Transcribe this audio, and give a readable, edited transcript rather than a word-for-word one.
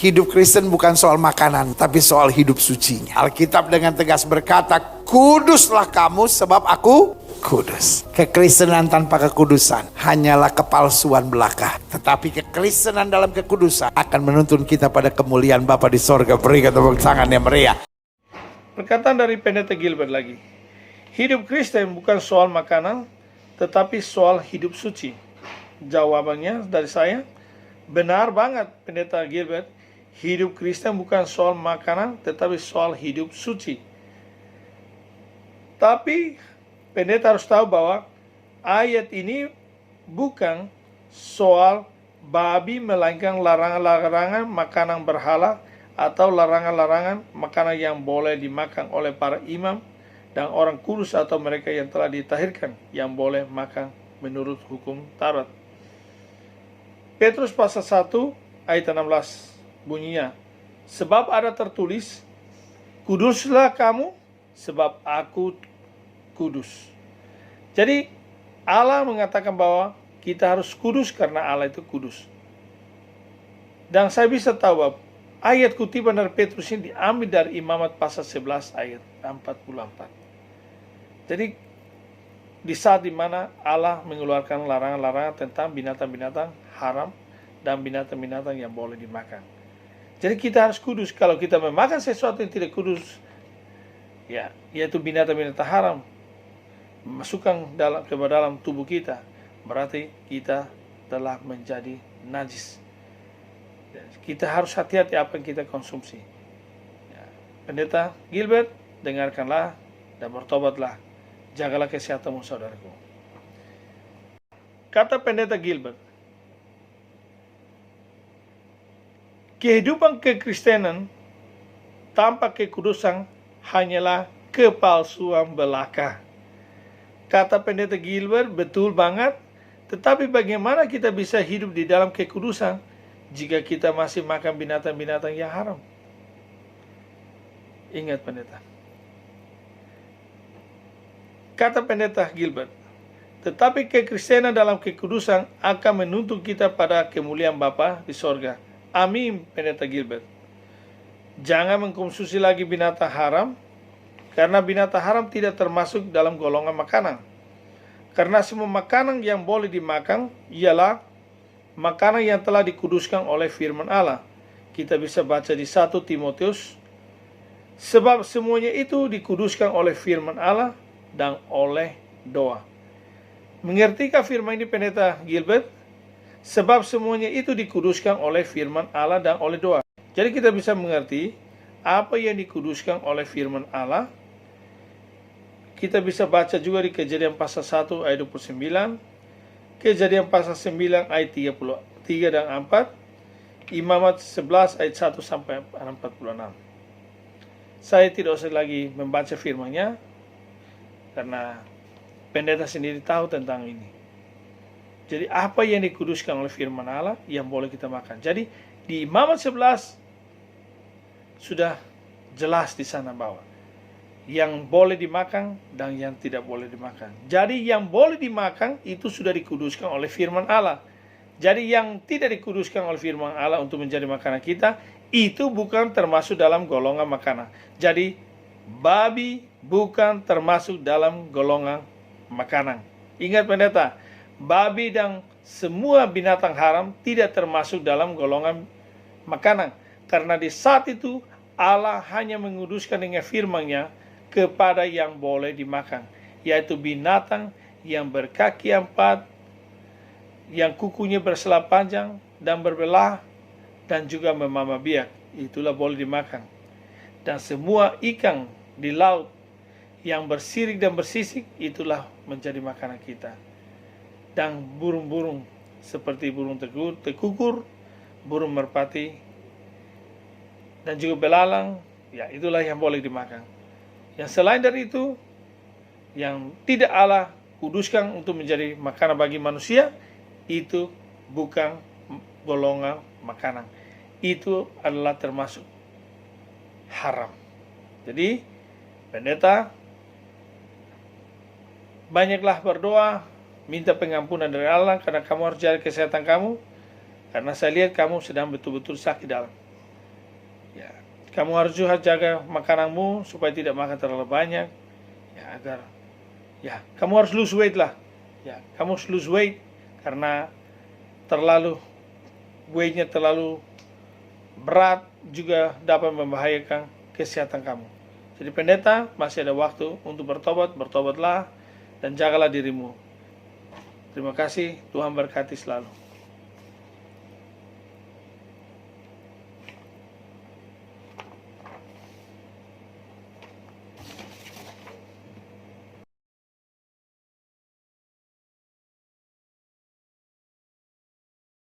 Hidup Kristen bukan soal makanan, tapi soal hidup sucinya. Alkitab dengan tegas berkata, kuduslah kamu sebab aku kudus. Kekristenan tanpa kekudusan hanyalah kepalsuan belaka. Tetapi kekristenan dalam kekudusan akan menuntun kita pada kemuliaan Bapa di sorga. Berikan tepuk tangan yang meriah. Perkataan dari Pendeta Gilbert lagi. Hidup Kristen bukan soal makanan, tetapi soal hidup suci. Jawabannya dari saya, benar banget Pendeta Gilbert. Hidup Kristen bukan soal makanan, tetapi soal hidup suci. Tapi pendeta harus tahu bahwa ayat ini bukan soal babi, melainkan larangan-larangan makanan berhala atau larangan-larangan makanan yang boleh dimakan oleh para imam dan orang kudus atau mereka yang telah ditahirkan yang boleh makan menurut hukum Taurat. Petrus pasal 1 ayat 16 bunyinya, sebab ada tertulis, kuduslah kamu sebab aku kudus. Jadi Allah mengatakan bahwa kita harus kudus karena Allah itu kudus. Dan saya bisa tahu bahwa ayat kutipan dari Petrus ini diambil dari Imamat pasal 11 ayat 44. Jadi di saat dimana Allah mengeluarkan larangan-larangan tentang binatang-binatang haram dan binatang-binatang yang boleh dimakan. Jadi kita harus kudus. Kalau kita memakan sesuatu yang tidak kudus, ya, yaitu binatang-binatang haram, masukkan ke dalam tubuh kita, berarti kita telah menjadi najis. Kita harus hati-hati apa yang kita konsumsi. Ya. Pendeta Gilbert, dengarkanlah dan bertobatlah. Jagalah kesehatanmu, saudaraku. Kata Pendeta Gilbert, kehidupan kekristenan tanpa kekudusan hanyalah kepalsuan belaka. Kata Pendeta Gilbert, betul banget. Tetapi bagaimana kita bisa hidup di dalam kekudusan jika kita masih makan binatang-binatang yang haram? Ingat pendeta. Kata Pendeta Gilbert, tetapi kekristenan dalam kekudusan akan menuntun kita pada kemuliaan Bapa di sorga. Amin, Pendeta Gilbert. Jangan mengkonsumsi lagi binatang haram, karena binatang haram tidak termasuk dalam golongan makanan. Karena semua makanan yang boleh dimakan ialah makanan yang telah dikuduskan oleh firman Allah. Kita bisa baca di 1 Timotius, sebab semuanya itu dikuduskan oleh firman Allah dan oleh doa. Mengertikah firman ini Pendeta Gilbert? Sebab semuanya itu dikuduskan oleh firman Allah dan oleh doa. Jadi kita bisa mengerti apa yang dikuduskan oleh firman Allah. Kita bisa baca juga di Kejadian pasal 1 ayat 29, Kejadian pasal 9 ayat 33 dan 4, Imamat 11 ayat 1 sampai 46. Saya tidak usah lagi membaca firman-Nya karena pendeta sendiri tahu tentang ini. Jadi apa yang dikuduskan oleh firman Allah yang boleh kita makan. Jadi di Imamat 11 sudah jelas di sana bahwa yang boleh dimakan dan yang tidak boleh dimakan. Jadi yang boleh dimakan itu sudah dikuduskan oleh firman Allah. Jadi yang tidak dikuduskan oleh firman Allah untuk menjadi makanan kita, itu bukan termasuk dalam golongan makanan. Jadi babi bukan termasuk dalam golongan makanan. Ingat pendeta, babi dan semua binatang haram tidak termasuk dalam golongan makanan. Karena di saat itu Allah hanya menguduskan dengan firman-Nya kepada yang boleh dimakan, yaitu binatang yang berkaki 4, yang kukunya berselap panjang dan berbelah, dan juga memamah biak. Itulah boleh dimakan. Dan semua ikan di laut yang bersirik dan bersisik, itulah menjadi makanan kita. Dan burung-burung seperti burung tekukur, burung merpati, dan juga belalang, ya itulah yang boleh dimakan. Yang selain dari itu, yang tidak Allah kuduskan untuk menjadi makanan bagi manusia, itu bukan golongan makanan. Itu adalah termasuk haram. Jadi, pendeta, banyaklah berdoa, minta pengampunan dari Allah, karena kamu harus jaga kesehatan kamu, karena saya lihat kamu sedang betul-betul sakit dalam. Ya, kamu harus juga jaga makananmu supaya tidak makan terlalu banyak. Ya, agar kamu harus lose weight lah. Ya, kamu harus lose weight karena weightnya terlalu berat juga dapat membahayakan kesehatan kamu. Jadi pendeta masih ada waktu untuk bertobatlah dan jagalah dirimu. Terima kasih, Tuhan berkati selalu.